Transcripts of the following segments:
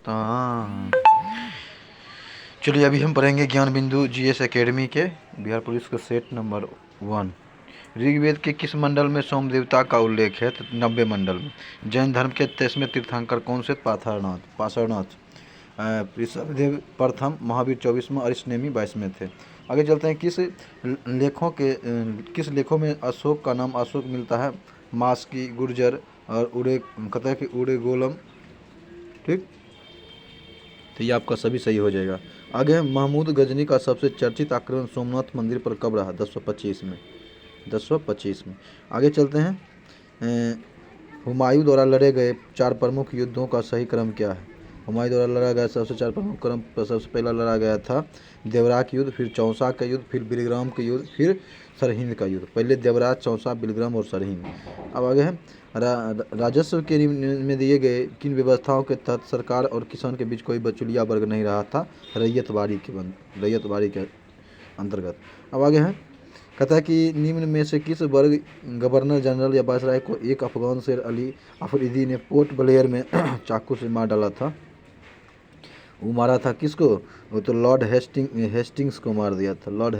पाकिस्तान। चलिए अभी हम पढ़ेंगे ज्ञान बिंदु जीएस एकेडमी के बिहार पुलिस का सेट नंबर 1। ऋग्वेद के किस मंडल में सोम देवता का उल्लेख है? तो 90 मंडल में। जैन धर्म के 23वें तीर्थंकर कौन से? पाषाणनाथ। ऋषभदेव प्रथम, महावीर 24वां, अरिष्टनेमी 22वें थे। आगे चलते हैं। किस लेखों में अशोक का नाम अशोक मिलता है? मास्की, गुर्जर और उड़े कहता है कि उड़े गोलम। ठीक, तो ये आपका सभी सही हो जाएगा। आगे है महमूद गजनी का सबसे चर्चित आक्रमण सोमनाथ मंदिर पर कब रहा? 1025 में। 1025 में। आगे चलते हैं। हुमायूं द्वारा लड़े गए 4 प्रमुख युद्धों का सही क्रम क्या है? हुमायूं द्वारा लड़ा गया सबसे 4 प्रमुख क्रम पर सबसे पहला लड़ा गया था देवराक युद्ध, फिर चौसा का युद्ध, फिर बिलग्राम का युद्ध, फिर सरहिंद का युद्ध। पहले देवराज, चौसा, बिलग्राम और सरहिंद। अब आगे है राजस्व के में दिए गए किन व्यवस्थाओं के तहत सरकार और किसान के बीच कोई बचुलिया वर्ग नहीं रहा था? रैयतवाड़ी के अंतर्गत। अब आगे है कहता है कि निम्न में से किस वर्ग गवर्नर जनरल या वायसराय को एक अफगान शेर अली अफरीदी ने पोर्ट ब्लेयर में चाकू से मार डाला था? वो मारा था किसको? वो तो लॉर्ड हेस्टिंग्स को मार दिया था। लॉर्ड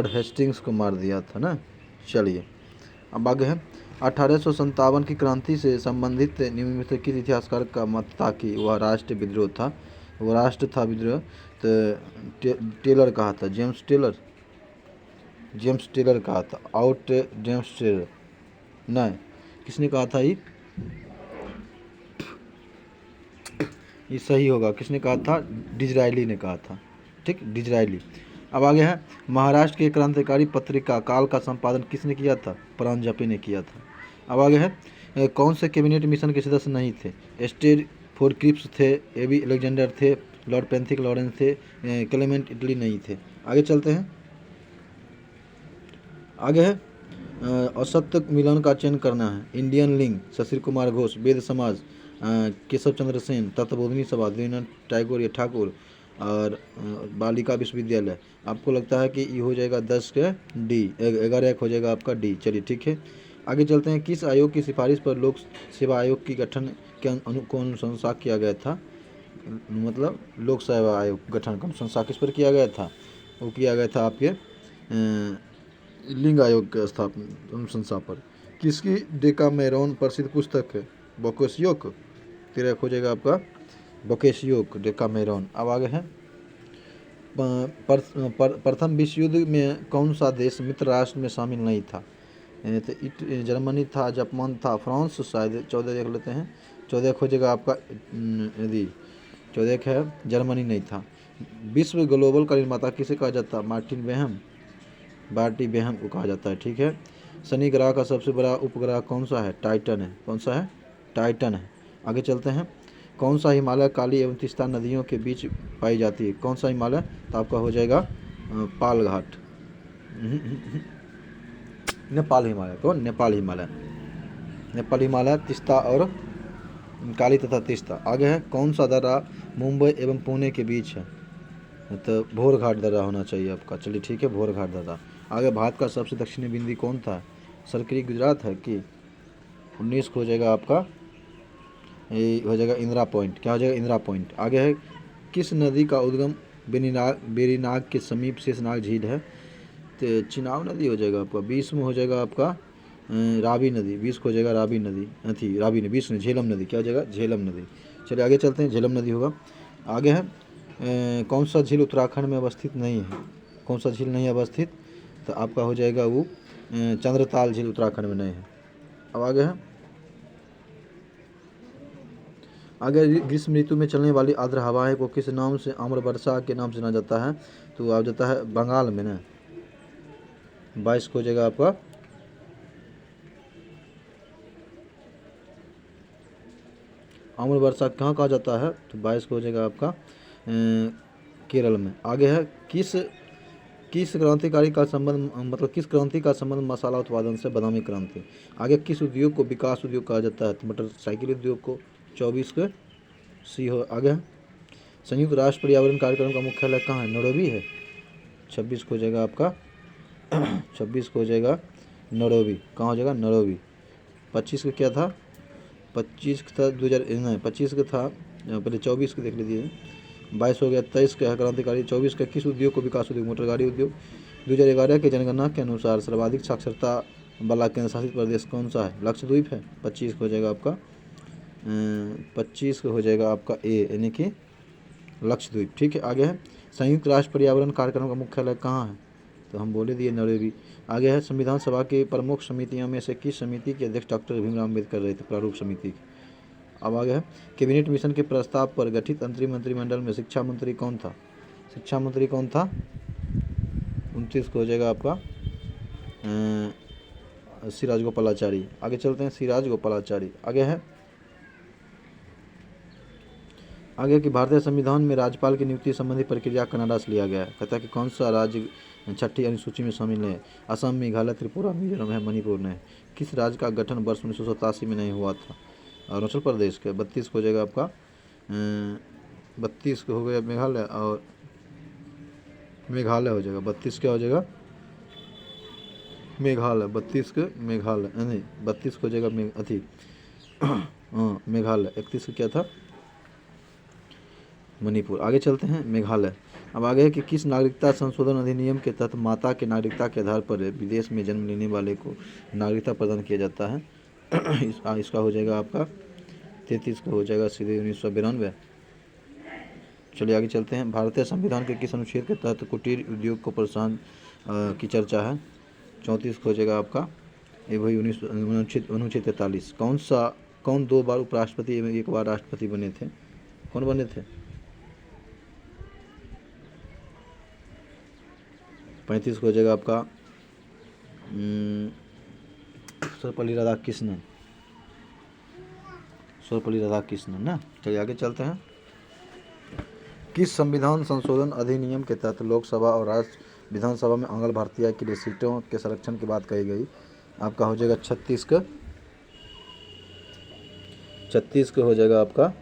हेस्टिंग्स को मार दिया था ना। चलिए अब आगे है 1857 की क्रांति से संबंधित निम्न में से किस इतिहासकार का मत था कि वह राष्ट्र विद्रोह था? वो राष्ट्र था विद्रोह। तो टेलर कहा था, जेम्स टेलर कहा था। जेम्स टेलर नहीं, किसने कहा था? ये सही होगा। किसने कहा था? डिजरायली ने कहा था। ठीक, डिजरायली। अब आगे है महाराष्ट्र की क्रांतिकारी पत्रिका काल का संपादन किसने किया था? परांजपे ने किया था। अब आगे है कौन से कैबिनेट मिशन के सदस्य नहीं थे? एस्टेर फोर क्रिप्स थे, एबी अलेक्जेंडर थे, लॉर्ड पेंथिक लॉरेंस थे, क्लेमेंट इटली नहीं थे। आगे चलते हैं। आगे है असत्य मिलन का चयन करना है। इंडियन लिंग, शशिर कुमार घोष, वेद समाज, केशव चंद्र सेन, तत्वबोधिनी सभा, देवेंद्र टैगोर या ठाकुर और बालिका विश्वविद्यालय। आपको लगता है कि ये हो जाएगा 10 के डी, 11 एक हो जाएगा आपका डी। चलिए ठीक है, आगे चलते हैं। किस आयोग की सिफारिश पर लोक सेवा आयोग की गठन के अनुशंसा किया गया था? मतलब लोक सेवा आयोग गठन का अनुशंसा किस पर किया गया था? वो किया गया था आपके लिंग आयोग के स्थापना अनुशंसा पर। किसकी डेकामेरॉन प्रसिद्ध पुस्तक है? बोकेशियोक। तेरा हो जाएगा आपका बोकेशियोक, डेकामेरॉन। अब आगे है प्रथम विश्व युद्ध में कौन सा देश मित्र राष्ट्र में शामिल नहीं था? तो जर्मनी था, जापान था, फ्रांस शायद। 14 देख लेते हैं। 14 हो जाएगा आपका यदि 14 है जर्मनी नहीं था। विश्व ग्लोबल का निर्माता किसे कहा जाता है? बार्टी बेहम को कहा जाता है। ठीक है। शनि ग्रह का सबसे बड़ा उपग्रह कौन सा है? टाइटन है। कौन सा है? टाइटन है। आगे चलते हैं। कौन सा हिमालय काली एवं तीस्ता नदियों के बीच पाई जाती है? कौन सा हिमालय? तो आपका हो जाएगा पाल घाट। नेपाल हिमालय। कौन? नेपाल हिमालय, तीस्ता और काली तथा तीस्ता। आगे है कौन सा दर्रा मुंबई एवं पुणे के बीच है? तो भोरघाट दर्रा होना चाहिए आपका। चलिए ठीक है, भोरघाट दर्रा। आगे भारत का सबसे दक्षिणी बिंदु कौन था? सरकरी गुजरात है कि 19 को हो जाएगा आपका, ये हो जाएगा इंदिरा पॉइंट। क्या हो जाएगा? इंदिरा पॉइंट। आगे है किस नदी का उद्गम बेरीनाग के समीप शेषनाग झील है? तो चिनाब नदी हो जाएगा आपका। 20 में हो जाएगा आपका रावी नदी। 20 को हो जाएगा रावी नदी, थी रावी नदी। 20 में झेलम नदी। क्या हो जाएगा? झेलम नदी। चलिए आगे चलते हैं। झेलम नदी होगा। आगे है कौन सा झील उत्तराखंड में अवस्थित नहीं है? कौन सा झील नहीं अवस्थित? तो आपका हो जाएगा वो चंद्रताल झील उत्तराखंड में नहीं है। अब आगे ग्रीष्म ऋतु में चलने वाली आर्द्र हवाएं को किस नाम से आम्र वर्षा के नाम से जाना जाता है? तो आ जाता है बंगाल में ना। 22 को हो जाएगा आपका आम्र वर्षा कहाँ कहा जाता है? तो 22 को हो जाएगा आपका केरल में। आगे है किस क्रांतिकारी का संबंध, मतलब किस क्रांति का संबंध मसाला उत्पादन से? बादामी क्रांति। आगे किस उद्योग को विकास उद्योग कहा जाता है? तो मोटरसाइकिल उद्योग को। 24 के सी हो। आगे है संयुक्त राष्ट्र पर्यावरण कार्यक्रम का मुख्यालय कहाँ है? नैरोबी है। 26 को हो जाएगा आपका 26 को हो जाएगा नैरोबी। कहाँ हो जाएगा? नैरोबी। 25 का क्या था? 25 का था 2000 नहीं 25 का था, पहले 24 का देख लीजिए, 22 हो गया, 23 का है क्रांतिकारी, 24 का किस उद्योग को विकास उद्योग मोटर गाड़ी उद्योग। 2011 के जनगणना के अनुसार सर्वाधिक साक्षरता वाला केंद्र शासित प्रदेश कौन सा है? लक्षद्वीप है। 25 हो जाएगा आपका 25 हो जाएगा आपका ए यानी कि लक्षद्वीप। ठीक है, आगे है संयुक्त राष्ट्र पर्यावरण कार्यक्रम का मुख्यालय कहाँ है? तो हम बोले दिए नैरोबी। आगे है संविधान सभा की प्रमुख समितियों में से किस समिति के अध्यक्ष डॉक्टर भीमराव अम्बेडकर रहे थे? प्रारूप समिति की। अब आगे है कैबिनेट मिशन के प्रस्ताव पर गठित अंतरिम मंत्रिमंडल में शिक्षा मंत्री कौन था? शिक्षा मंत्री कौन था? 29 को हो जाएगा आपका सी राजगोपालाचारी। आगे चलते हैं, सी राजगोपालाचारी। आगे कि भारतीय संविधान में राज्यपाल की नियुक्ति संबंधी प्रक्रिया कनाडा से लिया गया है। कहता है कि कौन सा राज्य 6ठी अनुसूची में शामिल है? असम, मेघालय, त्रिपुरा, मिजोरम है, मणिपुर ने। किस राज्य का गठन वर्ष 1987 में नहीं हुआ था? अरुणाचल प्रदेश के। 32 को हो जाएगा आपका 32 को हो गया मेघालय, और मेघालय हो जाएगा 32 क्या हो जाएगा? मेघालय। 32 के मेघालय नहीं 32 को हो जाएगा मेघालय। 31 को क्या था? मणिपुर। आगे चलते हैं मेघालय। अब आगे है कि किस नागरिकता संशोधन अधिनियम के तहत माता के नागरिकता के आधार पर विदेश में जन्म लेने वाले को नागरिकता प्रदान किया जाता है? इसका हो जाएगा आपका 33 का हो जाएगा सीधे 1992। चलिए आगे चलते हैं। भारतीय संविधान के किस अनुच्छेद के तहत कुटीर उद्योग को प्रोत्साहन की चर्चा है? 34 को हो जाएगा आपका ये वही अनुच्छेद 43। कौन 2 बार उपराष्ट्रपति एवं 1 बार राष्ट्रपति बने थे? कौन बने थे? 35 को हो जाएगा आपका सर्वपल्ली राधाकृष्णन ना। चलिए आगे चलते हैं। किस संविधान संशोधन अधिनियम के तहत लोकसभा और राज्य विधानसभा में आंग्ल भारतीय के लिए सीटों के संरक्षण की बात कही गई? आपका हो जाएगा 36 का हो जाएगा आपका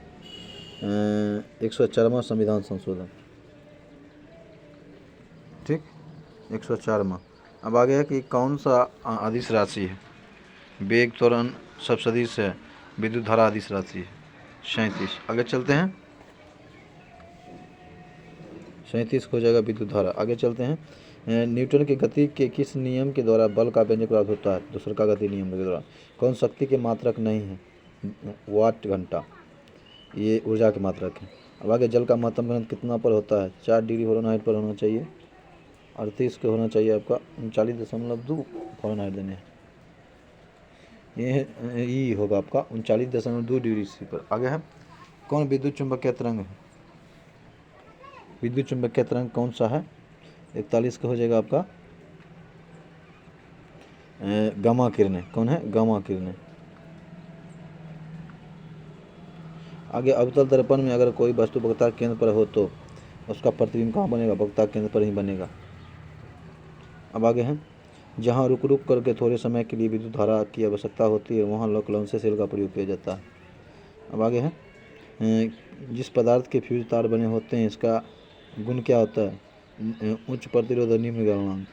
104वां संविधान संशोधन। ठीक, 104वां। अब आगे है कि कौन सा अदिश राशि है? वेग, त्वरण, सदिश है, विद्युत धारा अदिश राशि है। 37। आगे चलते हैं, 37 हो जाएगा विद्युत धारा। आगे चलते हैं। न्यूटन की गति के किस नियम के द्वारा बल का व्यंजक प्राप्त होता है? दूसरे का गति नियम के द्वारा। कौन शक्ति के मात्रक नहीं है? वाट घंटा, ये ऊर्जा के मात्रक है। अब आगे जल का महत्तम घनत्व कितना पर होता है? 4 डिग्री फ़ारेनहाइट पर होना चाहिए। 38 का होना चाहिए आपका 39.2 फ़ारेनहाइट देने हैं। ये होगा आपका 39.2 डिग्री सी पर। आगे है कौन विद्युत चुंबकीय तरंग है? विद्युत चुंबकीय तरंग कौन सा है? 41 का हो जाएगा आपका गामा किरणें। कौन है? गामा किरणें। आगे अवतल दर्पण में अगर कोई वस्तु वक्रता केंद्र पर हो तो उसका प्रतिबिंब कहाँ बनेगा? वक्रता केंद्र पर ही बनेगा। अब आगे है जहाँ रुक करके थोड़े समय के लिए विद्युत धारा की आवश्यकता होती है वहाँ लोकलंस सेल का प्रयोग किया जाता है। अब आगे है जिस पदार्थ के फ्यूज तार बने होते हैं इसका गुण क्या होता है? उच्च प्रतिरोध और निम्न गलनांक।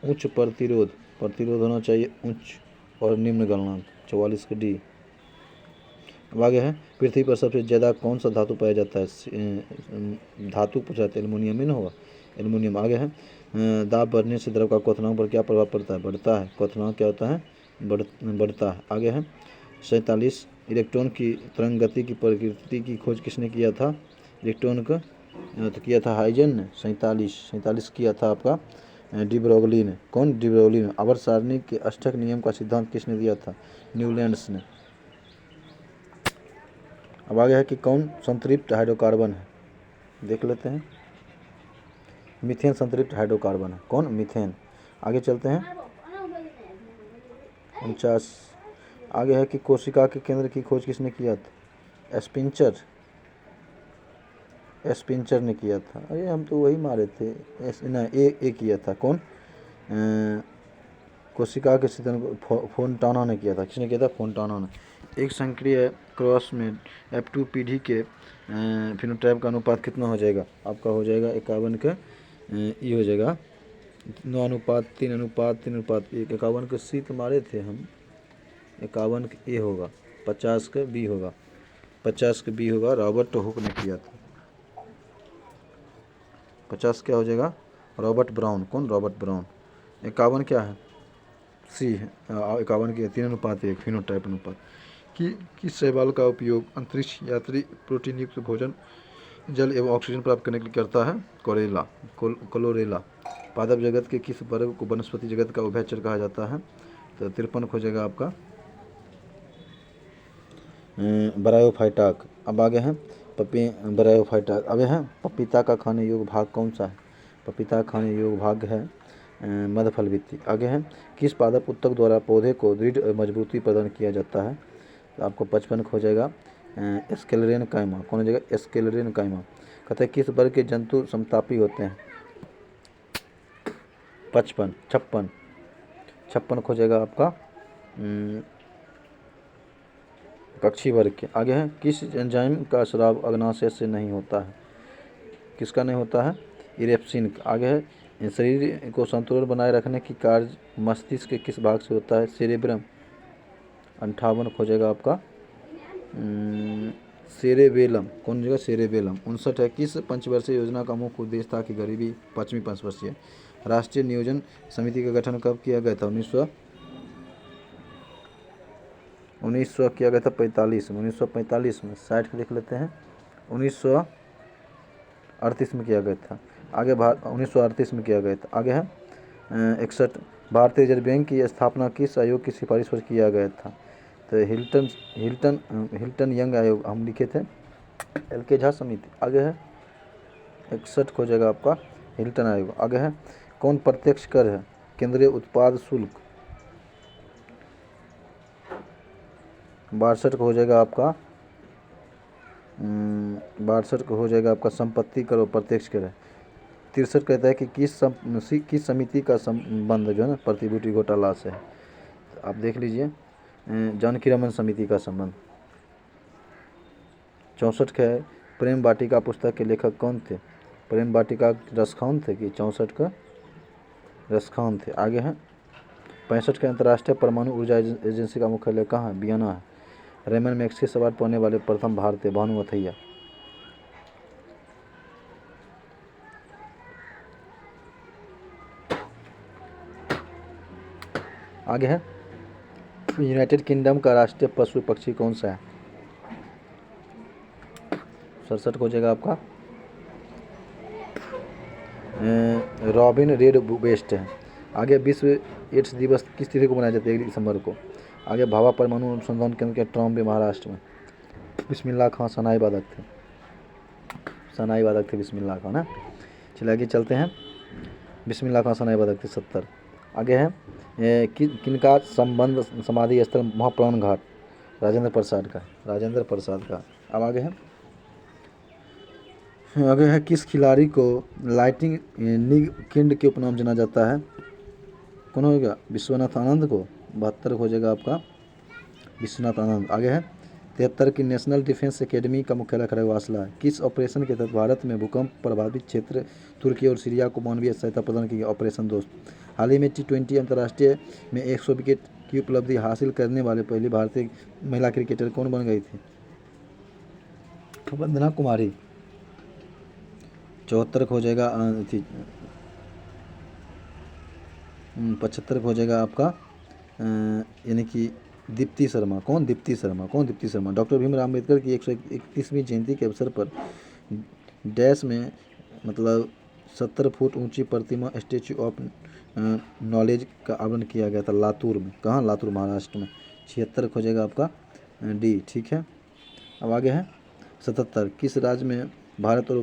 उच्च प्रतिरोध होना चाहिए उच्च, और निम्न गलनांक 44 का डी। अब आगे है पृथ्वी पर सबसे ज़्यादा कौन सा धातु पाया जाता है? धातु पूछा जाता है, एल्युमिनियम ही ना होगा, एल्युमिनियम। आगे है दाब बढ़ने से द्रव का क्वथनांक पर क्या प्रभाव पड़ता है? बढ़ता है। क्वथनांक क्या होता है? बढ़ता है। आगे है 47 इलेक्ट्रॉन की तरंग गति की प्रकृति की खोज किसने किया था? इलेक्ट्रॉन का तो किया था हाइजन ने। 47 किया था आपका डी ब्रोगली ने। कौन? डी ब्रोगली ने। आवर्त सारणी के अष्टक नियम का सिद्धांत किसने दिया था? न्यूलैंड्स ने। अब आगे है कि कौन संतृप्त हाइड्रोकार्बन है? देख लेते हैं। मीथेन संतृप्त हाइड्रोकार्बन है। कौन? मीथेन। आगे चलते हैं 49। आगे है कि कोशिका के केंद्र की खोज किसने किया था? स्पिंचर ने किया था। अरे हम तो वही मारे थे। ए किया था। कौन? कोशिका के सिद्धांत फोंटाना ने किया था। किसने किया था? फोंटाना ने। एक संक्रिय क्रॉस में F2 पीढ़ी के फिनोटाइप का अनुपात कितना हो जाएगा? आपका हो जाएगा 51 का ये हो जाएगा 9:3:3:1। 51 के सी तो मारे थे हम, 51 का ए होगा। 50 का बी होगा, 50 का बी होगा, रॉबर्ट हुक ने किया था। 50 क्या हो जाएगा, रॉबर्ट ब्राउन। कौन, रॉबर्ट ब्राउन। 51 क्या है, सी है। 51 की 3:1 फिनोटाइप अनुपात। कि किस शैवाल का उपयोग अंतरिक्ष यात्री प्रोटीन युक्त भोजन, जल एवं ऑक्सीजन प्राप्त करने के लिए करता है, क्लोरेला। पादप जगत के किस वर्ग को वनस्पति जगत का उभयचर कहा जाता है, तो 53 हो जाएगा आपका ब्रायोफाइटा। अब आगे हैं ब्रायोफाइटा। अब है पपीता का खाने योग्य भाग कौन सा है, पपीता खाने योग्य भाग है मध्यफल भित्ति। आगे है किस पादप उत्तक द्वारा पौधे को दृढ़ मजबूती प्रदान किया जाता है, तो आपको 55 हो जाएगा स्क्लेरेन कायमा। कौन हो जाएगा, स्क्लेरेन कायमा। कहते हैं किस वर्ग के जंतु समतापी होते हैं, 56 हो जाएगा आपका कक्षी वर्ग के। आगे है किस एंजाइम का स्राव अग्नाशय से नहीं होता है, किसका नहीं होता है, इरेप्सिन। आगे है शरीर को संतुलन बनाए रखने की कार्य मस्तिष्क के किस भाग से होता है, सेरेब्रम। 58 हो जाएगा आपका सेरेबेलम। कौन जगह, सेरेबेलम। 59 है किस पंचवर्षीय योजना का मुख्य उद्देश्य था कि गरीबी, 5वीं पंचवर्षीय। राष्ट्रीय नियोजन समिति का गठन कब किया गया था, 1900 किया गया था 45 में, 1945 में। 60 देख लेते हैं, 1938 में किया गया था। आगे 1938 में किया गया था। आगे है 61 भारतीय रिजर्व बैंक की स्थापना किस आयोग की सिफारिश पर किया गया था, तो हिल्टन यंग आयोग हम लिखे थे, LK झा समिति। आगे है 61 हो जाएगा आपका हिल्टन आयोग। आगे है कौन प्रत्यक्ष कर है, केंद्रीय उत्पाद शुल्क। 62 को हो जाएगा आपका 62 को हो जाएगा आपका संपत्ति कर और प्रत्यक्ष कर है। 63 कहता है कि किस समिति का संबंध जो है ना प्रतिभूति घोटाला से है, तो आप देख लीजिए जानकी रमन समिति का संबंध। 64 का है प्रेम वाटिका पुस्तक के लेखक कौन थे, प्रेम वाटिका रसखान थे कि 64 का रसखान थे। आगे है 65 के अंतर्राष्ट्रीय परमाणु ऊर्जा एजेंसी का मुख्यालय कहाँ है, वियना है। रेमन मैग्सेसे अवार्ड पाने वाले प्रथम भारतीय, भानु अथैया। आगे है यूनाइटेड किंगडम का राष्ट्रीय पशु पक्षी कौन सा है, 67 हो जाएगा आपका रॉबिन रेड बेस्ट है। आगे विश्व एड्स दिवस किस तिथि को मनाया जाता है, 1 दिसंबर को। आगे भाभा परमाणु अनुसंधान केंद्र के ट्रॉम्बे महाराष्ट्र में। बिस्मिल्लाह खां सनाई वादक थे बिस्मिल्लाह खां ना। चलिए आगे चलते हैं, बिस्मिल्लाह खां सनाई वादक थे 70। आगे है किनका संबंध समाधि स्थल महाप्राण घाट, राजेंद्र प्रसाद का। अब आगे है किस खिलाड़ी को लाइटिंग निग किंड के उपनाम जाना जाता है, कौन होगा, विश्वनाथ आनंद को। 72 हो जाएगा आपका विश्वनाथ आनंद। आगे है 73 की नेशनल डिफेंस एकेडमी का मुख्यालय खड़गवासला है। किस ऑपरेशन के तहत भारत में भूकंप प्रभावित क्षेत्र तुर्की और सीरिया को मानवीय सहायता प्रदान की, ऑपरेशन दोस्त। हाल ही में T20 अंतर्राष्ट्रीय में 100 विकेट की उपलब्धि हासिल करने वाले पहली भारतीय महिला क्रिकेटर कौन बन गई थी, वंदना कुमारी। 74 हो जाएगा 75 हो जाएगा आपका यानी कि दीप्ति शर्मा। कौन, दीप्ति शर्मा। डॉक्टर भीमराव अम्बेडकर की 131वीं जयंती के अवसर पर डैश में मतलब 70 फुट ऊंची प्रतिमा स्टैचू ऑफ नॉलेज का आवरण किया गया था लातूर में। कहाँ, लातूर महाराष्ट्र में। 76 हो जाएगा आपका डी, ठीक है। अब आगे है 77 किस राज्य में भारत और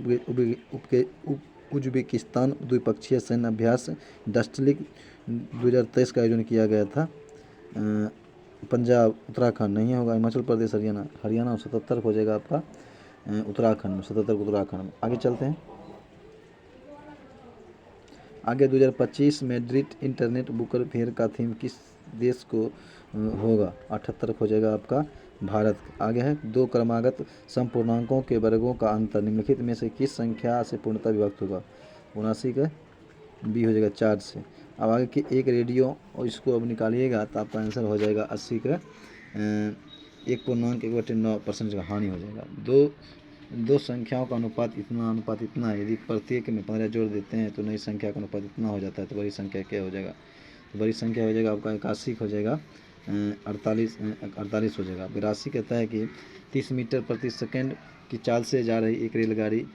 उज्बेकिस्तान द्विपक्षीय सैन्य अभ्यास डस्टलिक 2023 का आयोजन किया गया था, पंजाब, उत्तराखंड नहीं होगा, हिमाचल प्रदेश, हरियाणा। 77 हो जाएगा आपका उत्तराखंड में, 77 उत्तराखंड में। आगे चलते हैं, आगे 2025 मैड्रिड इंटरनेट बुकर फेयर का थीम किस देश को होगा, 78 हो जाएगा आपका भारत। आगे है 2 क्रमागत समपूर्णांकों के वर्गों का अंतर निम्नलिखित में से किस संख्या से पूर्णतः विभक्त होगा, 79 का बी हो जाएगा 4 से। अब आगे कि एक रेडियो, और इसको अब निकालिएगा तो आपका आंसर हो जाएगा 80 का 1.9% का हानि हो जाएगा। दो संख्याओं का अनुपात इतना है, यदि प्रत्येक में 15 जोड़ देते हैं तो नई संख्या का अनुपात इतना हो जाता है, तो बड़ी संख्या क्या हो जाएगा? तो बड़ी संख्या हो जाएगा आपका 81 हो जाएगा, 48 हो जाएगा। 82 कहता है कि 30 मीटर प्रति सेकंड की चाल से जा रही एक रेलगाड़ी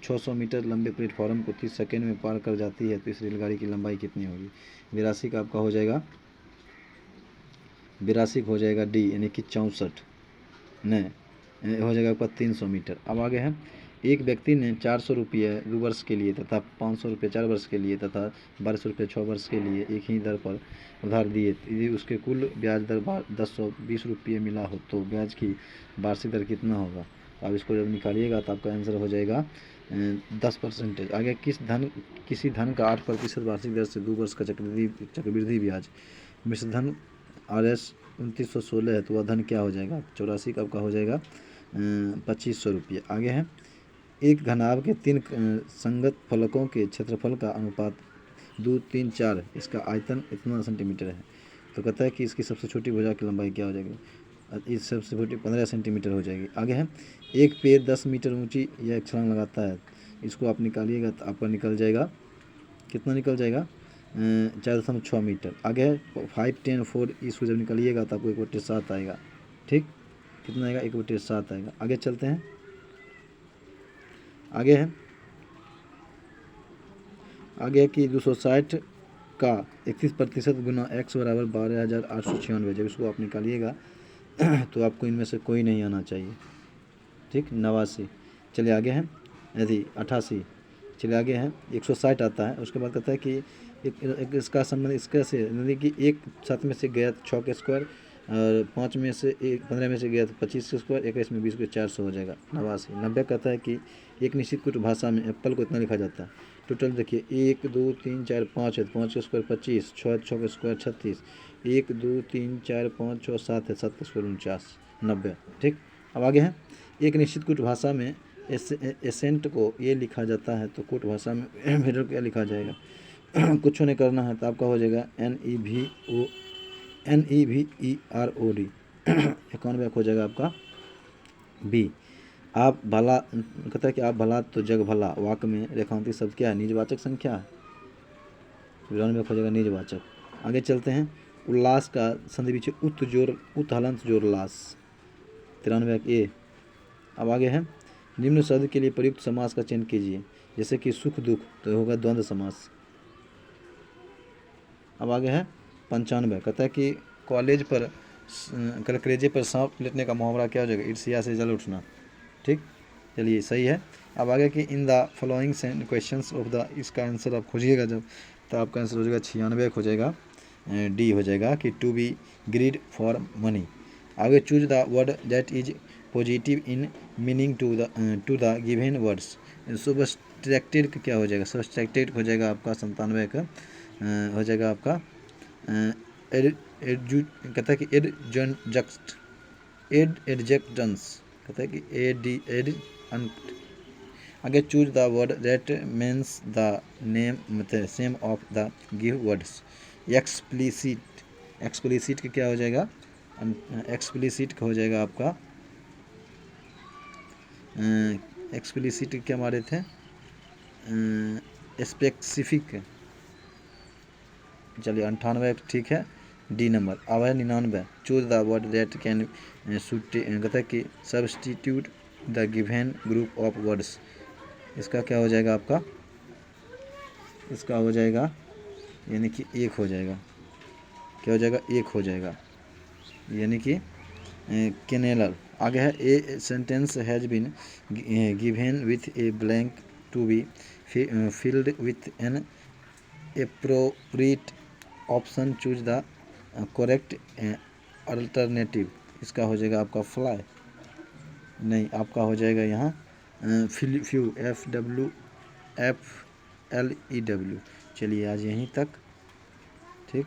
600 मीटर लंबे प्लेटफॉर्म को 30 सेकंड में पार कर जाती है, तो इस रेलगाड़ी की लंबाई कितनी होगी? 82 का आपका हो जाएगा, 82 हो जाएगा डी, यानी कि 64 नहीं हो जाएगा आपका 300 मीटर। अब आगे है, एक व्यक्ति ने 400 रुपये 2 वर्ष के लिए तथा 500 रुपये 4 वर्ष के लिए तथा 1200 रुपये 6 वर्ष के लिए एक ही दर पर उधार दिए। यदि उसके कुल ब्याज दर 1020 रुपये मिला हो तो ब्याज की वार्षिक दर कितना होगा? अब इसको जब निकालिएगा तो आपका आंसर हो जाएगा 10%। आगे, किसी धन का 8% वार्षिक दर से 2 वर्ष का चक्रवृद्धि ब्याज मिश्र धन RS 2916 है, तो वह धन क्या हो जाएगा? 84 का आपका हो जाएगा 2500 रुपये। आगे है, एक घनाभ के 3 संगत फलकों के क्षेत्रफल का अनुपात 2, 3, 4, इसका आयतन इतना सेंटीमीटर है, तो कहता है कि इसकी सबसे छोटी भुजा की लंबाई क्या हो जाएगी? इस सबसे छोटी 15 सेंटीमीटर हो जाएगी। आगे है, एक पेड़ 10 मीटर ऊंची यह एक छलांग लगाता है, इसको आप निकालिएगा तो आपका निकल जाएगा, कितना निकल जाएगा? 4.6 मीटर। आगे है 5, 10, 4, इसको जब निकालिएगा तो आपको 1/7 आएगा। ठीक, कितना आएगा? 1/7 आएगा। आगे चलते हैं, आगे है कि 260 का 31% गुना x बराबर 12,896, जब इसको आप निकालिएगा तो आपको इनमें से कोई नहीं आना चाहिए। ठीक, 89। चलिए आगे है, यदि 88। चलिए आगे है, 160 आता है, उसके बाद कहता है कि इसका संबंध इसका से, यानी कि 1 7 में से गया 6 के स्क्वायर, और 5 में से 15 में से गया तो 25 के स्क्वायर, 21 में 20 के 400 हो जाएगा। 89। 90 कहता है कि एक निश्चित कुछ भाषा में एप्पल को इतना लिखा जाता है। टोटल देखिए, 1, 2, 3, 4, 5 है, 5 के स्क्वायर 25, 6 के स्क्वायर 36, 1, 2, 3, 4, 5, 6, 7 है, 7 के स्क्वायर 49, 90। ठीक, अब आगे है, एक निश्चित कुछ भाषा में एसेंट को ये लिखा जाता है, तो कुछ भाषा में भेड़ों क्या लिखा जाएगा? कुछ नहीं करना है, तो आपका हो जाएगा NEVEROD। 91 हो जाएगा आपका बी। आप भला, कहता है कि आप भला तो जग भला, वाक्य में रेखांकित शब्द क्या है? निजवाचक संख्या है। 92 हो जाएगा निजवाचक। आगे चलते हैं, उल्लास का संधि पीछे उत हलंत जोर लास, 93 ए। अब आगे है, निम्न शब्द के लिए प्रयुक्त समास का चयन कीजिए, जैसे कि सुख दुख, तो होगा द्वंद्व समास। अब आगे है 95, कहता है कि कॉलेज पर कलेजे पर सांप लेटने का मुहावरा क्या हो जाएगा? ईर्ष्या से जल उठना। ठीक, चलिए सही है। अब आगे कि in the following questions of the, इसका आंसर आप खोजिएगा जब, तो आपका आंसर हो जाएगा 96 हो जाएगा, डी हो जाएगा कि to be greed for money. आगे, choose the word that is positive in meaning to the given words. Subtracted का क्या हो जाएगा? सब्सट्रैक्टेड हो जाएगा आपका 97 का हो जाएगा आपका कहता है कि एडजेक्टंस, कहता है कि एड। आगे, choose the word that means the name मतलब same of the give words. Explicit का क्या हो जाएगा? एक्सप्लिसिट का हो जाएगा आपका, एक्सप्लिसिट क्या मारे थे? स्पेसिफिक। चलिए 98 ठीक है, डी नंबर। अब है 99, choose the word that can कहता है कि substitute the given group of words. इसका क्या हो जाएगा आपका? इसका हो जाएगा यानी कि 1 हो जाएगा। क्या हो जाएगा? 1 हो जाएगा, यानी कि कैनेलर। आगे है, a sentence has been given with a blank to be filled with an appropriate option, choose the correct alternative. इसका हो जाएगा आपका फ्लाई, नहीं आपका हो जाएगा यहाँ फ्यू, FWFLEW। चलिए आज यहीं तक, ठीक।